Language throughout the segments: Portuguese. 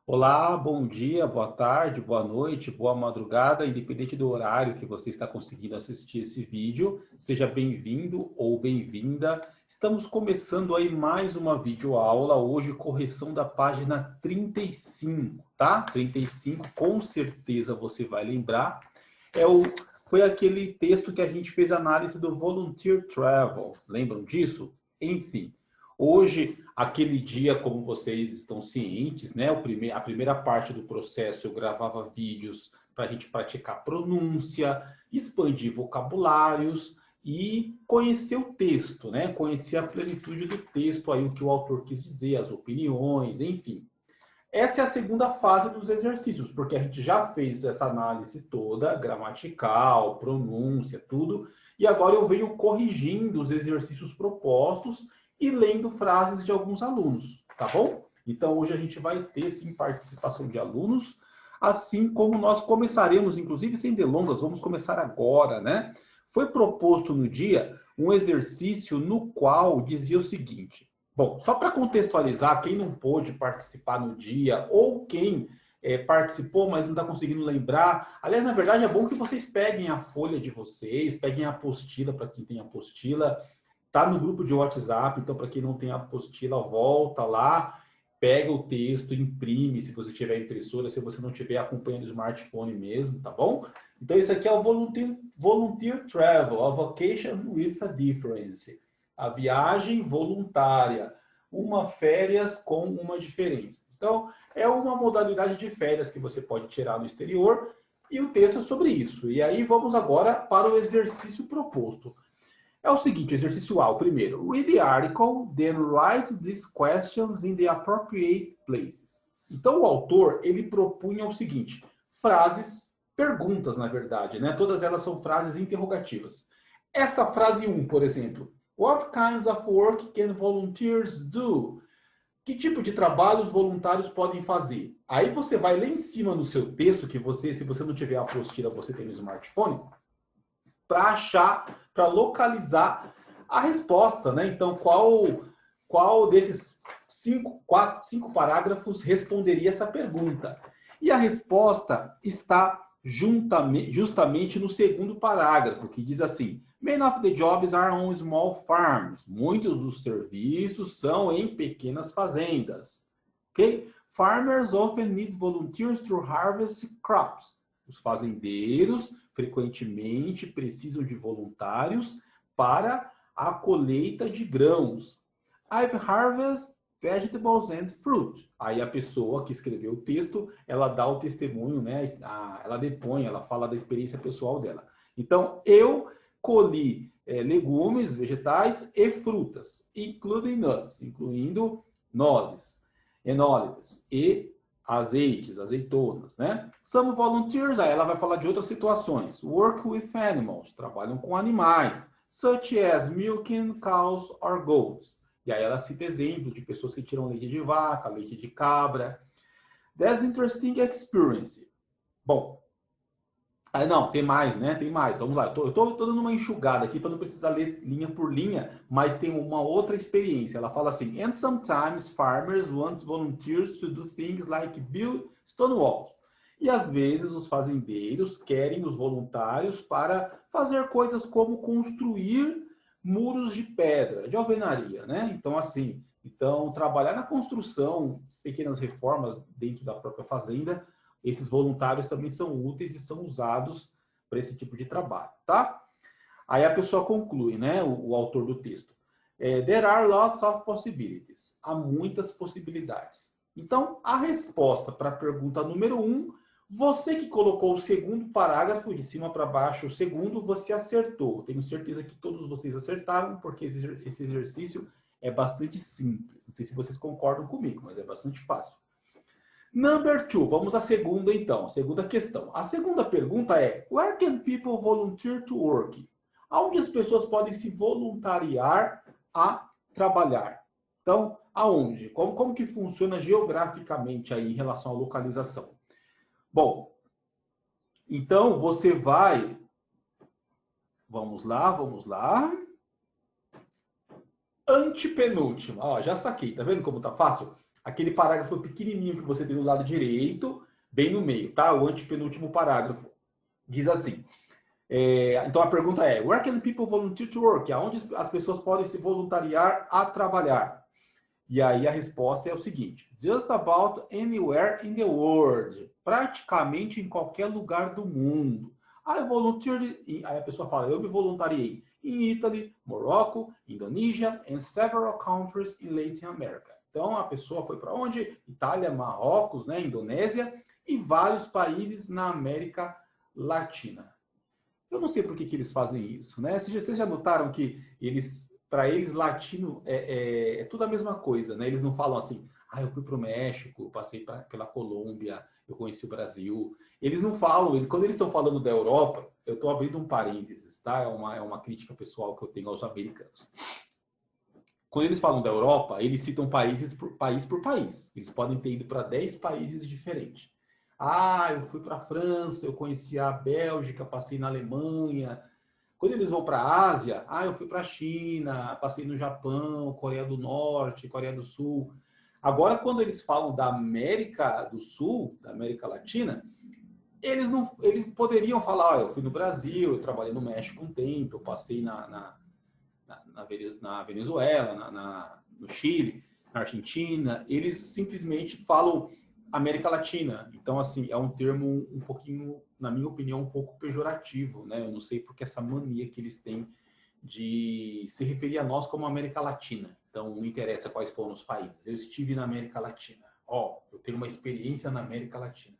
Olá, bom dia, boa tarde, boa noite, boa madrugada, independente do horário que você está conseguindo assistir esse vídeo, seja bem-vindo ou bem-vinda. Estamos começando aí mais uma videoaula, hoje correção da página 35, tá? 35, com certeza você vai lembrar, foi aquele texto que a gente fez análise do Volunteer Travel, lembram disso? Enfim. Hoje, aquele dia, como vocês estão cientes, né, a primeira parte do processo eu gravava vídeos para a gente praticar pronúncia, expandir vocabulários e conhecer o texto, né, conhecer a plenitude do texto, aí o que o autor quis dizer, as opiniões, enfim. Essa é a segunda fase dos exercícios, porque a gente já fez essa análise toda, gramatical, pronúncia, tudo, e agora eu venho corrigindo os exercícios propostos e lendo frases de alguns alunos, tá bom? Então hoje a gente vai ter sim participação de alunos, assim como nós começaremos, inclusive sem delongas, vamos começar agora, né? Foi proposto no dia um exercício no qual dizia o seguinte: bom, só para contextualizar, quem não pôde participar no dia ou quem participou, mas não está conseguindo lembrar. Aliás, na verdade, é bom que vocês peguem a folha de vocês, peguem a apostila para quem tem apostila. Tá no grupo de WhatsApp, então para quem não tem apostila, volta lá, pega o texto, imprime, se você tiver impressora, se você não tiver, acompanha no smartphone mesmo, tá bom? Então, isso aqui é o Volunteer Travel, a Vacation with a Difference. A viagem voluntária, uma férias com uma diferença. Então, é uma modalidade de férias que você pode tirar no exterior e o texto é sobre isso. E aí vamos agora para o exercício proposto. É o seguinte, exercício A, o primeiro. Read the article, then write these questions in the appropriate places. Então, o autor, ele propunha o seguinte, frases, perguntas, na verdade, né? Todas elas são frases interrogativas. Essa frase 1, por exemplo. What kinds of work can volunteers do? Que tipo de trabalho os voluntários podem fazer? Aí você vai lá em cima no seu texto, que você, se você não tiver a apostila, você tem no smartphone, para achar, para localizar a resposta, né? Então, qual desses cinco parágrafos responderia essa pergunta? E a resposta está justamente no segundo parágrafo, que diz assim: Many of the jobs are on small farms. Muitos dos serviços são em pequenas fazendas. Ok? Farmers often need volunteers to harvest crops. Os fazendeiros frequentemente precisam de voluntários para a colheita de grãos. I've harvested vegetables and fruit. Aí a pessoa que escreveu o texto, ela dá o testemunho, né? Ela depõe, ela fala da experiência pessoal dela. Então, eu colhi legumes, vegetais e frutas, including nuts, incluindo nozes, enólidas e azeites, azeitonas, né? Some volunteers, aí ela vai falar de outras situações. Work with animals, trabalham com animais, such as milking cows or goats. E aí ela cita exemplos de pessoas que tiram leite de vaca, leite de cabra. That's interesting experience. Bom, aí não, tem mais, né? Tem mais. Vamos lá. Eu tô dando uma enxugada aqui para não precisar ler linha por linha, mas tem uma outra experiência. Ela fala assim: And sometimes farmers want volunteers to do things like build stone walls. E às vezes os fazendeiros querem os voluntários para fazer coisas como construir muros de pedra, de alvenaria, né? Então, assim, trabalhar na construção, pequenas reformas dentro da própria fazenda, esses voluntários também são úteis e são usados para esse tipo de trabalho, tá? Aí a pessoa conclui, né, o autor do texto. There are lots of possibilities. Há muitas possibilidades. Então, a resposta para a pergunta número 1, você que colocou o segundo parágrafo, de cima para baixo, o segundo, você acertou. Tenho certeza que todos vocês acertaram, porque esse exercício é bastante simples. Não sei se vocês concordam comigo, mas é bastante fácil. Number 2, vamos à segunda então, segunda questão. A segunda pergunta é: Where can people volunteer to work? Aonde as pessoas podem se voluntariar a trabalhar? Então, aonde? Como que funciona geograficamente aí em relação à localização? Bom, então você vai... Vamos lá, vamos lá. Antepenúltima. Ó, já saquei, tá vendo como tá fácil? aquele parágrafo pequenininho que você tem do lado direito, bem no meio, tá? O antepenúltimo parágrafo. Diz assim, então a pergunta é, where can people volunteer to work? Aonde as pessoas podem se voluntariar a trabalhar? E aí a resposta é o seguinte, just about anywhere in the world. Praticamente em qualquer lugar do mundo. I volunteered, aí a pessoa fala, eu me voluntariei em Italy, Morocco, Indonesia and several countries in Latin America. Então a pessoa foi para onde? Itália, Marrocos, né, Indonésia e vários países na América Latina. Eu não sei por que eles fazem isso, né? Vocês já notaram que para eles, latino é tudo a mesma coisa, né? Eles não falam assim, eu fui para o México, passei pela Colômbia, eu conheci o Brasil. Eles não falam, quando eles estão falando da Europa, eu estou abrindo um parênteses, tá? É uma crítica pessoal que eu tenho aos americanos. Quando eles falam da Europa, eles citam país por país. Eles podem ter ido para 10 países diferentes. Eu fui para a França, eu conheci a Bélgica, passei na Alemanha. Quando eles vão para a Ásia, eu fui para a China, passei no Japão, Coreia do Norte, Coreia do Sul. Agora, quando eles falam da América do Sul, da América Latina, eles poderiam falar, eu fui no Brasil, eu trabalhei no México um tempo, eu passei na Venezuela, no Chile, na Argentina. Eles simplesmente falam América Latina. Então, assim, é um termo um pouquinho, na minha opinião, um pouco pejorativo, né? Eu não sei porque essa mania que eles têm de se referir a nós como América Latina. Então, não interessa quais foram os países. Eu estive na América Latina. Eu tenho uma experiência na América Latina.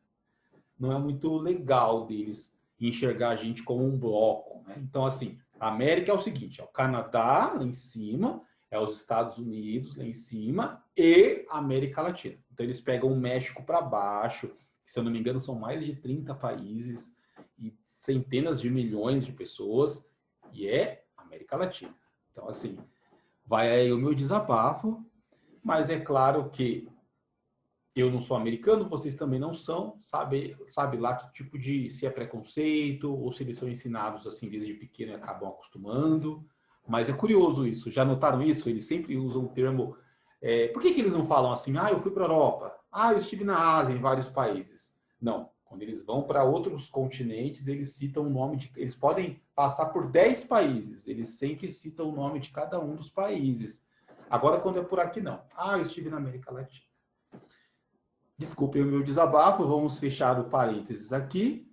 Não é muito legal deles enxergar a gente como um bloco, né? Então, assim, a América é o seguinte, é o Canadá lá em cima, é os Estados Unidos lá em cima e a América Latina. Então, eles pegam o México para baixo, que, se eu não me engano, são mais de 30 países e centenas de milhões de pessoas, e é América Latina. Então, assim, vai aí o meu desabafo, mas é claro que eu não sou americano, vocês também não são, sabe lá que tipo se é preconceito, ou se eles são ensinados assim desde pequeno e acabam acostumando. Mas é curioso isso, já notaram isso? Eles sempre usam o termo... por que eles não falam assim, eu fui para a Europa, eu estive na Ásia, em vários países? Não, quando eles vão para outros continentes, eles citam o nome eles podem passar por 10 países, eles sempre citam o nome de cada um dos países. Agora, quando é por aqui, não. Eu estive na América Latina. Desculpem o meu desabafo, vamos fechar o parênteses aqui.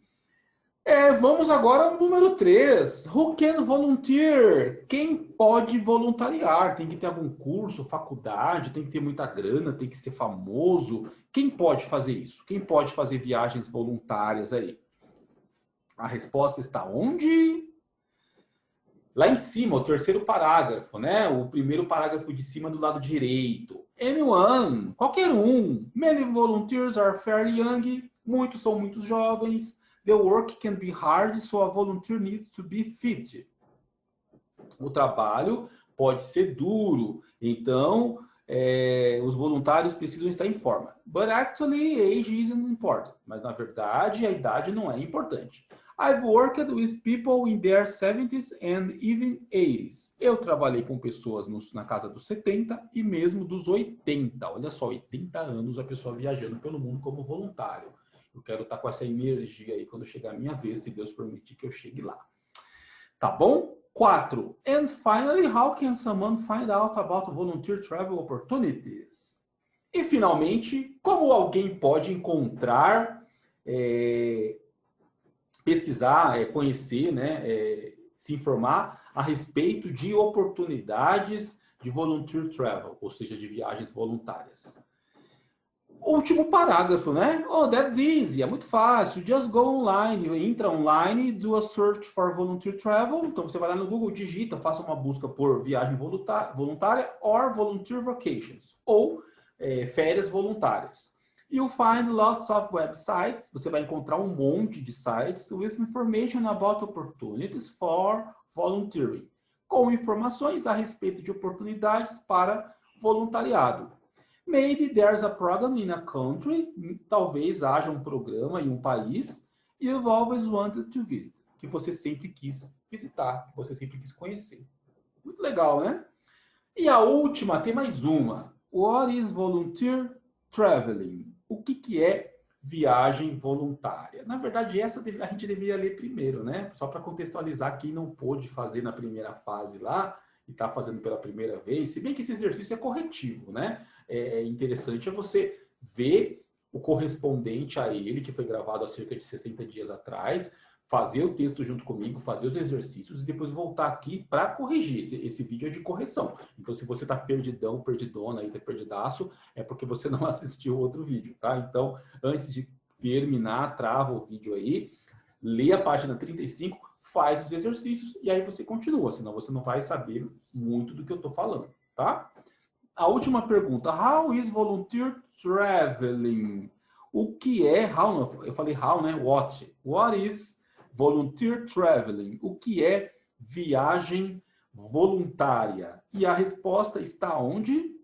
Vamos agora ao número 3. Who can volunteer? Quem pode voluntariar? Tem que ter algum curso, faculdade, tem que ter muita grana, tem que ser famoso. Quem pode fazer isso? Quem pode fazer viagens voluntárias aí? A resposta está onde? Lá em cima, o terceiro parágrafo, né? O primeiro parágrafo de cima do lado direito. Anyone, qualquer um. Many volunteers are fairly young. Muitos são muito jovens. The work can be hard, so a volunteer needs to be fit. O trabalho pode ser duro, então os voluntários precisam estar em forma. But actually, age isn't important. Mas, na verdade, a idade não é importante. I've worked with people in their 70s and even 80s. Eu trabalhei com pessoas na casa dos 70 e mesmo dos 80. Olha só, 80 anos a pessoa viajando pelo mundo como voluntário. Eu quero estar com essa energia aí quando chegar a minha vez, se Deus permitir que eu chegue lá. Tá bom? 4. And finally, how can someone find out about volunteer travel opportunities? E finalmente, como alguém pode encontrar, pesquisar, conhecer, né, se informar a respeito de oportunidades de volunteer travel, ou seja, de viagens voluntárias? Último parágrafo, né? That's easy, é muito fácil. Just go online, entra online, do a search for volunteer travel. Então você vai lá no Google, digita, faça uma busca por viagem voluntária or volunteer vacations, ou férias voluntárias. You'll find lots of websites. Você vai encontrar um monte de sites with information about opportunities for volunteering, com informações a respeito de oportunidades para voluntariado. Maybe there's a program in a country, talvez haja um programa em um país, you've always wanted to visit, que você sempre quis visitar, que você sempre quis conhecer. Muito legal, né? E a última, tem mais uma. What is volunteer traveling. O que é viagem voluntária? Na verdade, essa a gente deveria ler primeiro, né? Só para contextualizar quem não pôde fazer na primeira fase lá e está fazendo pela primeira vez. Se bem que esse exercício é corretivo, né? É interessante você ver o correspondente a ele, que foi gravado há cerca de 60 dias atrás, fazer o texto junto comigo, fazer os exercícios e depois voltar aqui para corrigir. Esse vídeo é de correção. Então, se você está perdidão, perdidona, aí tá perdidaço, é porque você não assistiu outro vídeo, tá? Então, antes de terminar, trava o vídeo aí, lê a página 35, faz os exercícios e aí você continua, senão você não vai saber muito do que eu estou falando, tá? A última pergunta, how is volunteer traveling? O que é, how não, eu falei how, né? What is volunteer traveling? O que é viagem voluntária? E a resposta está onde?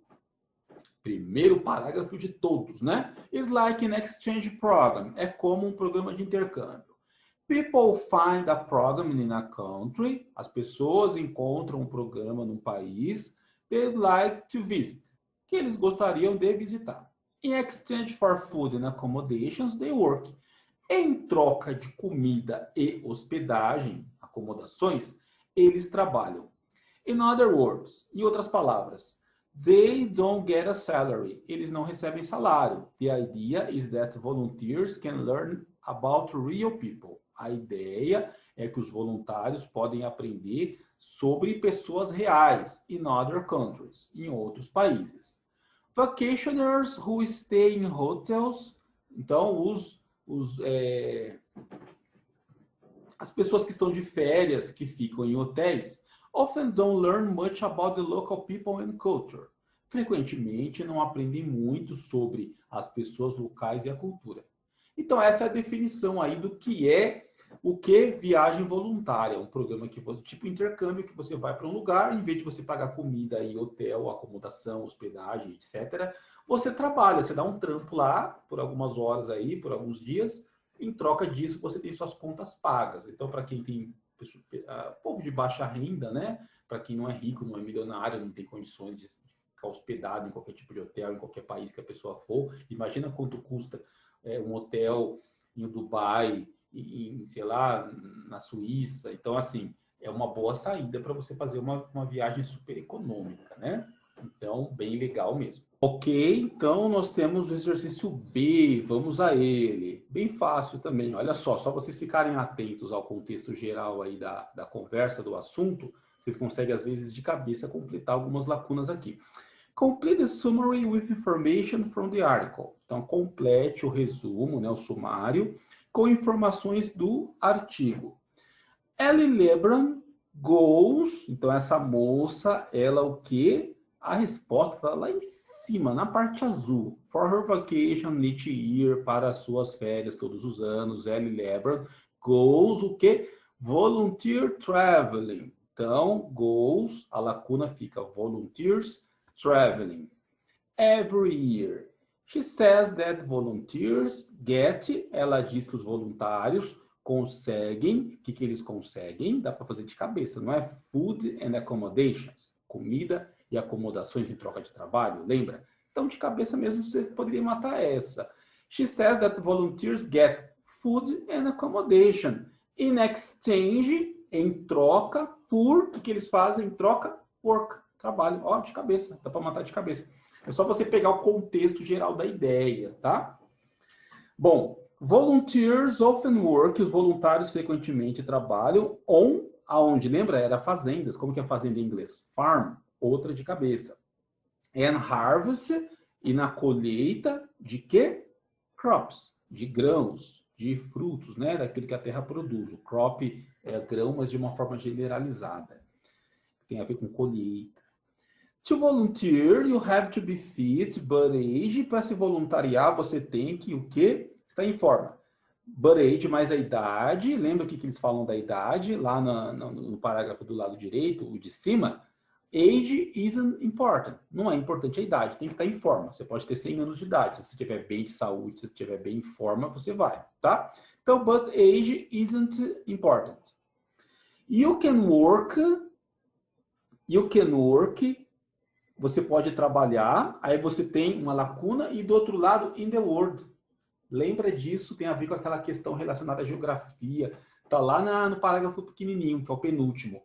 Primeiro parágrafo de todos, né? It's like an exchange program. É como um programa de intercâmbio. People find a program in a country. As pessoas encontram um programa num país. They'd like to visit. Que eles gostariam de visitar. In exchange for food and accommodations, they work. Em troca de comida e hospedagem, acomodações, eles trabalham. In other words, em outras palavras, they don't get a salary. Eles não recebem salário. The idea is that volunteers can learn about real people. A ideia é que os voluntários podem aprender sobre pessoas reais in other countries, em outros países. Vacationers who stay in hotels. Então, as pessoas que estão de férias, que ficam em hotéis, often don't learn much about the local people and culture. Frequentemente não aprendem muito sobre as pessoas locais e a cultura. Então essa é a definição aí do que é o que viagem voluntária, um programa que você, tipo intercâmbio, que você vai para um lugar, em vez de você pagar comida e hotel, acomodação, hospedagem, etc., você trabalha, você dá um trampo lá por algumas horas aí, por alguns dias, em troca disso você tem suas contas pagas. Então, para quem tem povo de baixa renda, né? Para quem não é rico, não é milionário, não tem condições de ficar hospedado em qualquer tipo de hotel, em qualquer país que a pessoa for, imagina quanto custa um hotel em Dubai, sei lá, na Suíça. Então, assim, é uma boa saída para você fazer uma viagem super econômica, né? Então, bem legal mesmo. Ok, então nós temos o exercício B, vamos a ele. Bem fácil também, olha só vocês ficarem atentos ao contexto geral aí da conversa, do assunto, vocês conseguem, às vezes, de cabeça, completar algumas lacunas aqui. Complete the summary with information from the article. Então, complete o resumo, né, o sumário, com informações do artigo. Ellie Lebron goes, então essa moça, ela o quê? A resposta está lá em cima, na parte azul. For her vacation each year, para as suas férias todos os anos, Ellie Lebron goes o quê? Volunteer traveling. Então, goes, a lacuna fica volunteers traveling. Every year. She says that volunteers get, ela diz que os voluntários conseguem, o que eles conseguem? Dá para fazer de cabeça, não é? Food and accommodations, comida e acomodações em troca de trabalho, lembra? Então, de cabeça mesmo, você poderia matar essa. She says that volunteers get food and accommodation in exchange, em troca, por, o que eles fazem em troca? Work, trabalho. Ó, de cabeça, dá para matar de cabeça. É só você pegar o contexto geral da ideia, tá? Bom, volunteers often work, os voluntários frequentemente trabalham aonde? Lembra? Era fazendas. Como que é fazenda em inglês? Farm, outra de cabeça. And harvest, e na colheita de quê? Crops, de grãos, de frutos, né? Daquilo que a terra produz. O crop é grão, mas de uma forma generalizada. Tem a ver com colheita. To volunteer, you have to be fit, but age. Para se voluntariar, você tem que o quê? Está em forma. But age mais a idade. Lembra o que eles falam da idade? Lá no parágrafo do lado direito, o de cima. Age isn't important. Não é importante a idade, tem que estar em forma. Você pode ter 100 anos de idade. Se você estiver bem de saúde, se você estiver bem em forma, você vai, tá? Então, but age isn't important. You can work você pode trabalhar, aí você tem uma lacuna e do outro lado, in the world. Lembra disso, tem a ver com aquela questão relacionada à geografia. Está lá no parágrafo pequenininho, que é o penúltimo.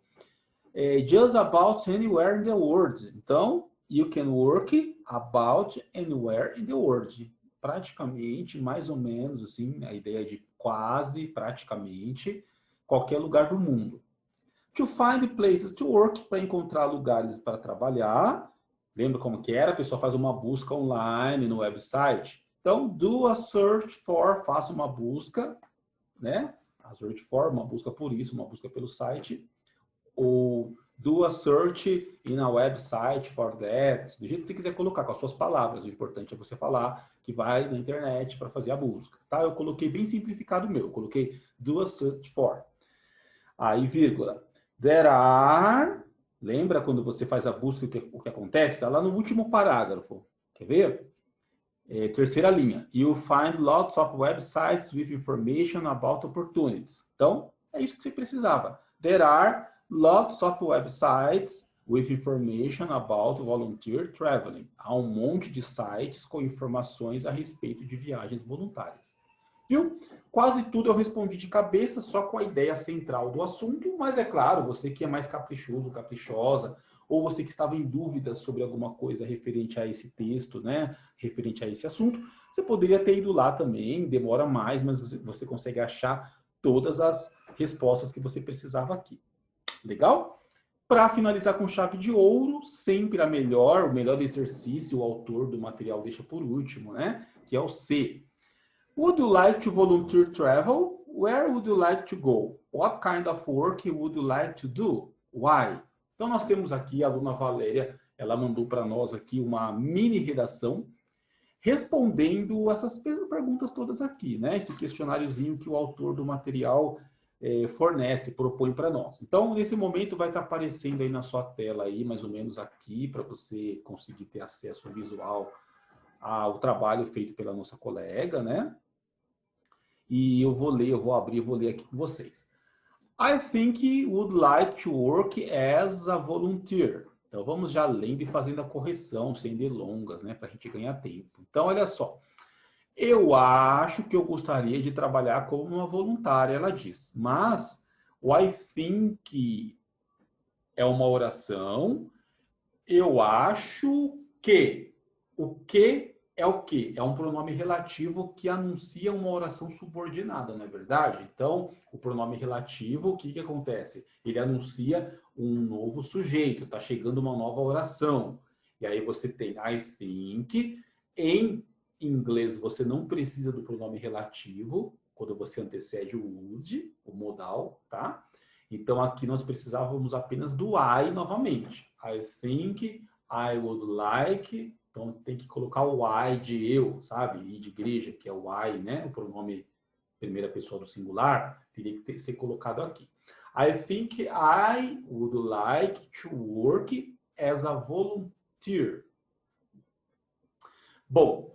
Just about anywhere in the world. Então, you can work about anywhere in the world. Praticamente, mais ou menos, assim, a ideia de quase, praticamente, qualquer lugar do mundo. To find places to work, para encontrar lugares para trabalhar. Lembra como que era? A pessoa faz uma busca online no website. Então, do a search for, faça uma busca, né? A search for, uma busca por isso, uma busca pelo site. Ou do a search in a website for that. Do jeito que você quiser colocar, com as suas palavras. O importante é você falar que vai na internet para fazer a busca. Tá? Eu coloquei bem simplificado o meu. Eu coloquei do a search for. Aí, vírgula. There are... Lembra quando você faz a busca, o que acontece? Está lá no último parágrafo. Quer ver? Terceira linha. You find lots of websites with information about opportunities. Então, é isso que você precisava. There are lots of websites with information about volunteer traveling. Há um monte de sites com informações a respeito de viagens voluntárias. Viu? Quase tudo eu respondi de cabeça, só com a ideia central do assunto, mas é claro, você que é mais caprichoso, caprichosa, ou você que estava em dúvida sobre alguma coisa referente a esse texto, né, referente a esse assunto, você poderia ter ido lá também, demora mais, mas você consegue achar todas as respostas que você precisava aqui. Legal? Para finalizar com chave de ouro, sempre o melhor exercício, o autor do material deixa por último, né, que é o C. Would you like to volunteer travel? Where would you like to go? What kind of work would you like to do? Why? Então, nós temos aqui a aluna Valéria, ela mandou para nós aqui uma mini redação respondendo essas perguntas todas aqui, né? Esse questionáriozinho que o autor do material fornece, propõe para nós. Então, nesse momento vai estar aparecendo aí na sua tela, aí, mais ou menos aqui, para você conseguir ter acesso visual ao trabalho feito pela nossa colega, né? E eu vou ler aqui com vocês. I think you would like to work as a volunteer. Então, vamos já lendo e fazendo a correção, sem delongas, né? Para a gente ganhar tempo. Então, olha só. Eu acho que eu gostaria de trabalhar como uma voluntária, ela diz. Mas o I think é uma oração. Eu acho que. O que é o quê? É um pronome relativo que anuncia uma oração subordinada, não é verdade? Então, o pronome relativo, o que acontece? Ele anuncia um novo sujeito, está chegando uma nova oração. E aí você tem I think. Em inglês, você não precisa do pronome relativo, quando você antecede o would, o modal, tá? Então, aqui nós precisávamos apenas do I novamente. I think, I would like... Então, tem que colocar o I de eu, sabe? I de igreja, que é o I, né? O pronome primeira pessoa do singular, teria que ser colocado aqui. I think I would like to work as a volunteer. Bom,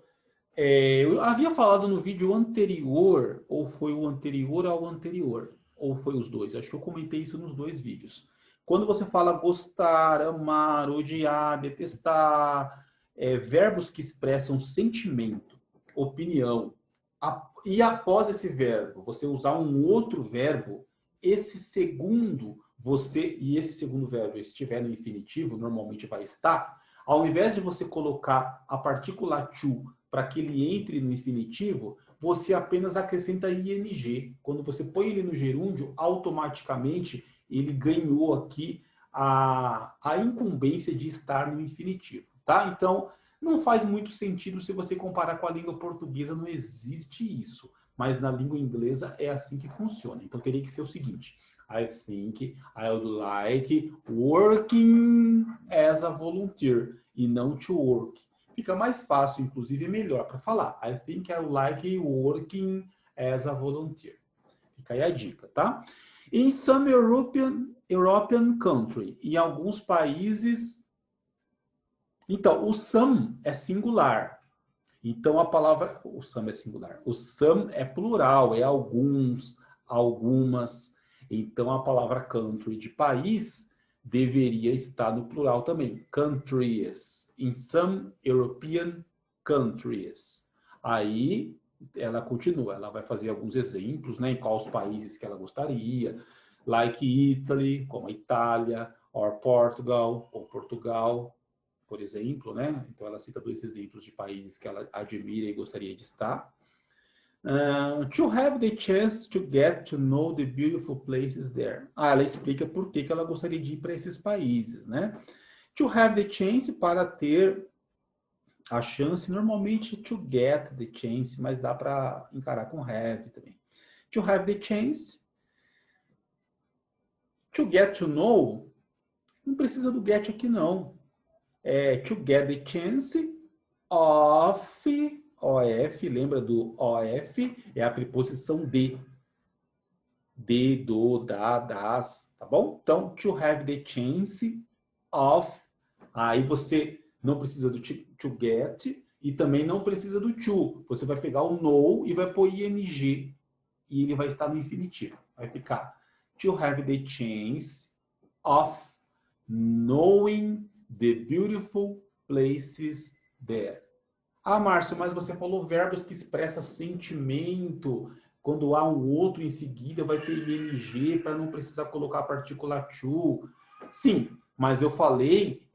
eu havia falado no vídeo anterior, ou foi o anterior ao anterior, ou foi os dois. Acho que eu comentei isso nos dois vídeos. Quando você fala gostar, amar, odiar, detestar... verbos que expressam sentimento, opinião, e após esse verbo, você usar um outro verbo, esse segundo verbo estiver no infinitivo, normalmente vai estar, ao invés de você colocar a partícula to para que ele entre no infinitivo, você apenas acrescenta ing. Quando você põe ele no gerúndio, automaticamente ele ganhou aqui a incumbência de estar no infinitivo. Tá? Então, não faz muito sentido se você comparar com a língua portuguesa, não existe isso. Mas na língua inglesa é assim que funciona. Então, teria que ser o seguinte. I think I would like working as a volunteer e não to work. Fica mais fácil, inclusive, é melhor para falar. I think I would like working as a volunteer. Fica aí a dica, tá? In some European country, em alguns países... Então, o some é singular. Então, a palavra... O some é singular. O some é plural, é alguns, algumas. Então, a palavra country de país deveria estar no plural também. Countries. In some European countries. Aí ela continua, ela vai fazer alguns exemplos, né, em quais países que ela gostaria, like Italy, como a Itália, or Portugal, ou Portugal, por exemplo, né? Então ela cita dois exemplos de países que ela admira e gostaria de estar. To have the chance to get to know the beautiful places there. Ela explica por que ela gostaria de ir para esses países, né? To have the chance, para ter a chance, normalmente to get the chance, mas dá para encarar com have também. To have the chance, to get to know, não precisa do get aqui não. É to get the chance of, OF, lembra do OF? É a preposição de, do, da, das, tá bom? Então, to have the chance of, aí você não precisa do to get e também não precisa do to. Você vai pegar o know e vai pôr ing e ele vai estar no infinitivo. Vai ficar to have the chance of knowing the beautiful places there. Ah, Márcio, mas você falou verbos que expressam sentimento. Quando há um outro em seguida, vai ter ing para não precisar colocar a partícula to. Sim, mas eu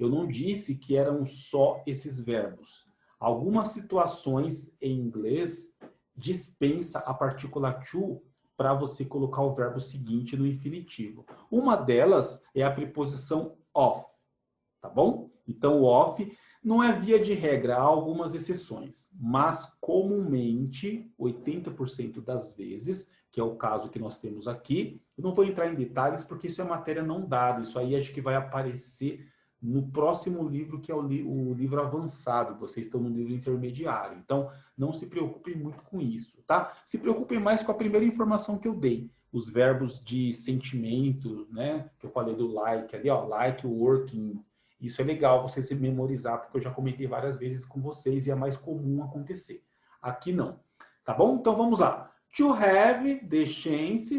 não disse que eram só esses verbos. Algumas situações em inglês dispensa a partícula to para você colocar o verbo seguinte no infinitivo. Uma delas é a preposição of, tá bom? Então, o of não é via de regra, há algumas exceções, mas comumente, 80% das vezes, que é o caso que nós temos aqui, eu não vou entrar em detalhes porque isso é matéria não dada, isso aí acho que vai aparecer no próximo livro, que é o livro avançado, vocês estão no livro intermediário, então não se preocupem muito com isso, tá? Se preocupem mais com a primeira informação que eu dei, os verbos de sentimento, né, que eu falei do like ali, ó, like, working. Isso é legal você se memorizar, porque eu já comentei várias vezes com vocês e é mais comum acontecer. Aqui não. Tá bom? Então vamos lá. To have the chance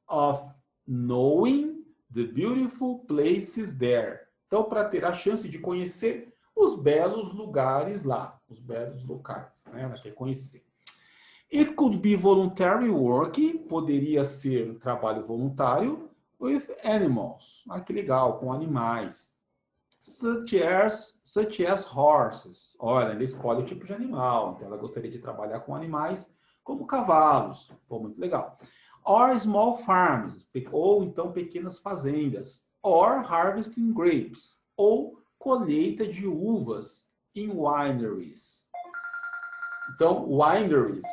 of knowing the beautiful places there. Então, para ter a chance de conhecer os belos lugares lá, os belos locais, né? Ela quer conhecer. It could be voluntary work, poderia ser trabalho voluntário, with animals. Ah, que legal, com animais. Such as horses. Olha, ela escolhe o tipo de animal. Então, ela gostaria de trabalhar com animais como cavalos. Pô, muito legal. Or small farms. Ou então pequenas fazendas. Or harvesting grapes. Ou colheita de uvas in wineries. Então, wineries.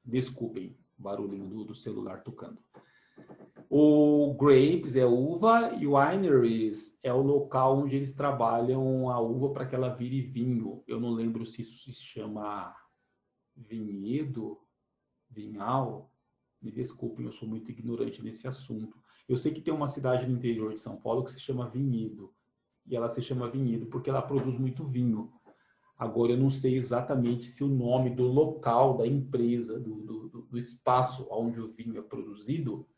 Desculpem, barulhinho do celular tocando. O grapes é uva e o wineries é o local onde eles trabalham a uva para que ela vire vinho. Eu não lembro se isso se chama vinhedo, vinhal. Me desculpem, eu sou muito ignorante nesse assunto. Eu sei que tem uma cidade no interior de São Paulo que se chama Vinhedo. E ela se chama Vinhedo porque ela produz muito vinho. Agora, eu não sei exatamente se o nome do local, da empresa, do espaço onde o vinho é produzido,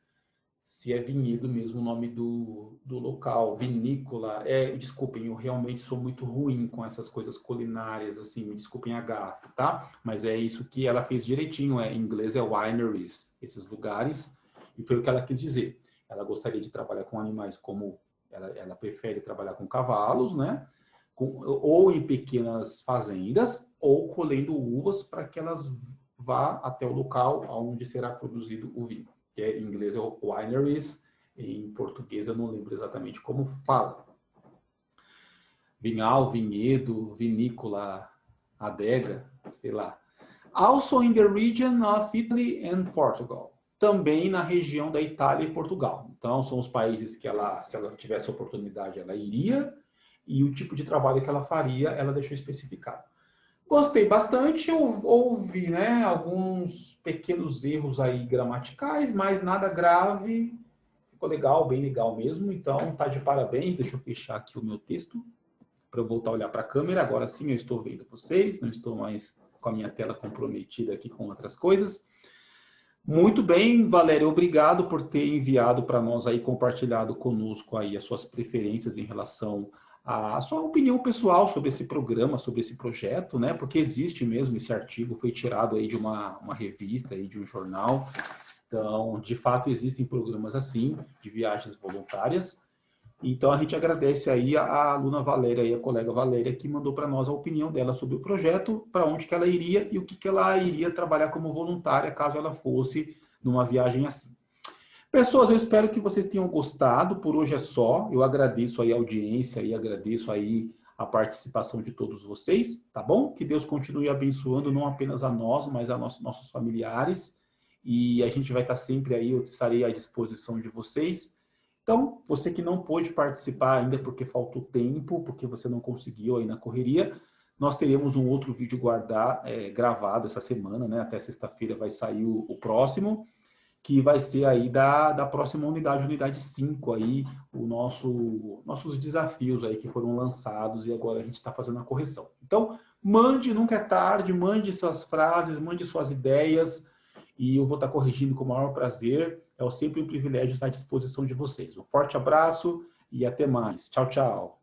se é vinhedo mesmo o nome do local, vinícola. Desculpem, eu realmente sou muito ruim com essas coisas culinárias, assim, me desculpem a gafe, tá? Mas é isso que ela fez direitinho, em inglês é wineries, esses lugares, e foi o que ela quis dizer. Ela gostaria de trabalhar com animais como, ela prefere trabalhar com cavalos, né? Ou em pequenas fazendas, ou colhendo uvas para que elas vá até o local onde será produzido o vinho. Que em inglês é wineries, em português eu não lembro exatamente como fala. Vinhal, vinhedo, vinícola, adega, sei lá. Also in the region of Italy and Portugal. Também na região da Itália e Portugal. Então, são os países que ela, se ela tivesse oportunidade, ela iria, e o tipo de trabalho que ela faria, ela deixou especificado. Gostei bastante, eu ouvi, né, alguns pequenos erros aí gramaticais, mas nada grave, ficou legal, bem legal mesmo, então tá de parabéns. Deixa eu fechar aqui o meu texto, para eu voltar a olhar para a câmera. Agora sim eu estou vendo vocês, não estou mais com a minha tela comprometida aqui com outras coisas. Muito bem, Valéria, obrigado por ter enviado para nós aí, compartilhado conosco aí as suas preferências em relação à sua opinião pessoal sobre esse programa, sobre esse projeto, né? Porque existe mesmo esse artigo, foi tirado aí de uma revista, aí, de um jornal. Então, de fato, existem programas assim, de viagens voluntárias. Então, a gente agradece aí a aluna Valéria e a colega Valéria que mandou para nós a opinião dela sobre o projeto, para onde que ela iria e o que ela iria trabalhar como voluntária caso ela fosse numa viagem assim. Pessoas, eu espero que vocês tenham gostado. Por hoje é só. Eu agradeço aí a audiência e agradeço aí a participação de todos vocês, tá bom? Que Deus continue abençoando não apenas a nós, mas a nossos familiares. E a gente vai estar sempre aí, eu estarei à disposição de vocês. Então, você que não pôde participar ainda porque faltou tempo, porque você não conseguiu aí na correria, nós teremos um outro vídeo gravado essa semana, né? Até sexta-feira vai sair o próximo, que vai ser aí da próxima unidade 5 aí, nossos desafios aí que foram lançados e agora a gente está fazendo a correção. Então, mande, nunca é tarde, mande suas frases, mande suas ideias, e eu vou estar corrigindo com o maior prazer. É sempre um privilégio estar à disposição de vocês. Um forte abraço e até mais. Tchau, tchau.